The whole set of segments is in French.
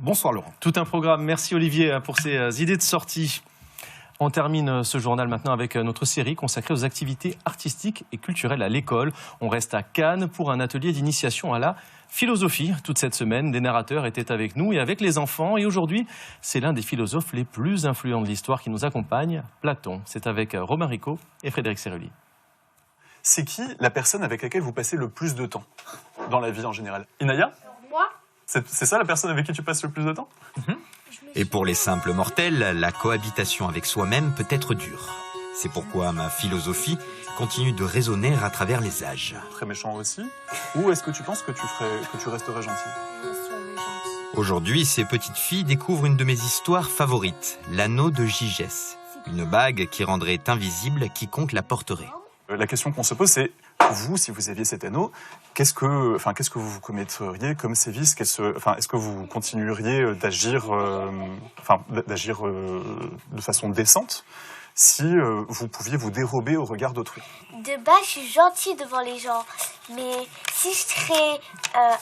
Bonsoir Laurent. Tout un programme. Merci Olivier pour ces idées de sortie. On termine ce journal maintenant avec notre série consacrée aux activités artistiques et culturelles à l'école. On reste à Cannes pour un atelier d'initiation à la philosophie. Toute cette semaine, des narrateurs étaient avec nous et avec les enfants. Et aujourd'hui, c'est l'un des philosophes les plus influents de l'histoire qui nous accompagne, Platon. C'est avec Romain Ricot et Frédéric Serrulli. C'est qui la personne avec laquelle vous passez le plus de temps dans la vie en général? Inaya? Moi? C'est ça la personne avec qui tu passes le plus de temps? Et pour les simples mortels, la cohabitation avec soi-même peut être dure. C'est pourquoi ma philosophie continue de résonner à travers les âges. Très méchant aussi. Ou est-ce que tu penses que tu resterais gentil? Aujourd'hui, ces petites filles découvrent une de mes histoires favorites, l'anneau de Gygès. Une bague qui rendrait invisible quiconque la porterait. La question qu'on se pose, c'est vous, si vous aviez cet anneau, qu'est-ce que vous commettriez comme sévice? Est-ce que vous continueriez d'agir de façon décente si vous pouviez vous dérober au regard d'autrui? De base, je suis gentille devant les gens. Mais si je serais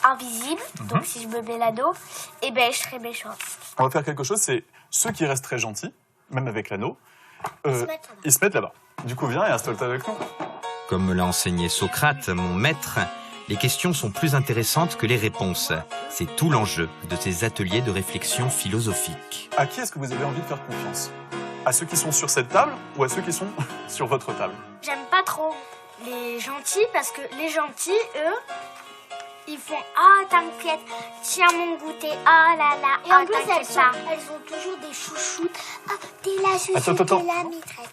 invisible, donc si je me mets l'anneau, eh ben, je serais méchante. On va faire quelque chose, c'est ceux qui restent très gentils, même avec l'anneau, ils se mettent là-bas. Du coup, viens et installe-toi avec nous. Comme me l'a enseigné Socrate, mon maître, les questions sont plus intéressantes que les réponses. C'est tout l'enjeu de ces ateliers de réflexion philosophique. À qui est-ce que vous avez envie de faire confiance? À ceux qui sont sur cette table ou à ceux qui sont sur votre table? J'aime pas trop les gentils parce que les gentils, eux, ils font « Ah, t'inquiète, tiens mon goûter, ah là là, et en plus, elles ont toujours des chouchoutes. Ah, t'es la chouchoute, t'es la mitraille. »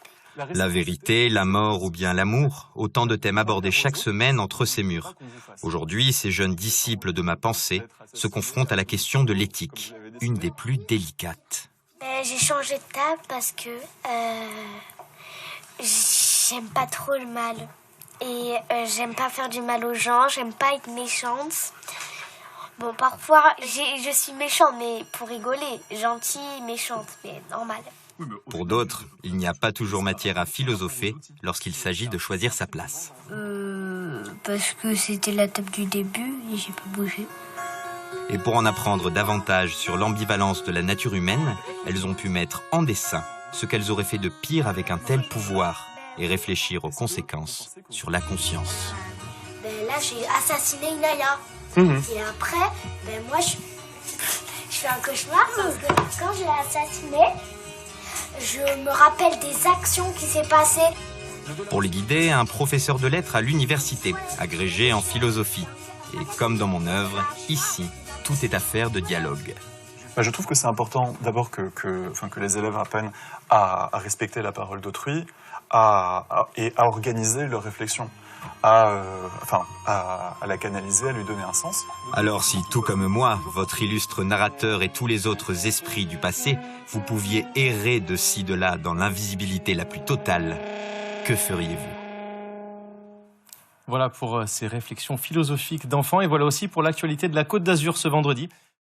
La vérité, la mort ou bien l'amour, autant de thèmes abordés chaque semaine entre ces murs. Aujourd'hui, ces jeunes disciples de ma pensée se confrontent à la question de l'éthique, une des plus délicates. J'ai changé de table parce que j'aime pas trop le mal. Et j'aime pas faire du mal aux gens, j'aime pas être méchante. Bon, parfois, je suis méchante, mais pour rigoler. Gentille, méchante, mais normal. Pour d'autres, il n'y a pas toujours matière à philosopher lorsqu'il s'agit de choisir sa place. Parce que c'était la table du début et j'ai pas bougé. Et pour en apprendre davantage sur l'ambivalence de la nature humaine, elles ont pu mettre en dessin ce qu'elles auraient fait de pire avec un tel pouvoir et réfléchir aux conséquences sur la conscience. Là, j'ai assassiné Inaya. Et après, moi, je fais un cauchemar parce que quand j'ai assassiné, je me rappelle des actions qui s'est passées. Pour les guider, un professeur de lettres à l'université, agrégé en philosophie. Et comme dans mon œuvre, ici, tout est affaire de dialogue. Je trouve que c'est important d'abord que les élèves apprennent à respecter la parole d'autrui et à organiser leur réflexion, à la canaliser, à lui donner un sens. Alors si, tout comme moi, votre illustre narrateur et tous les autres esprits du passé, vous pouviez errer de ci, de là, dans l'invisibilité la plus totale, que feriez-vous? Voilà pour ces réflexions philosophiques d'enfants et voilà aussi pour l'actualité de la Côte d'Azur ce vendredi.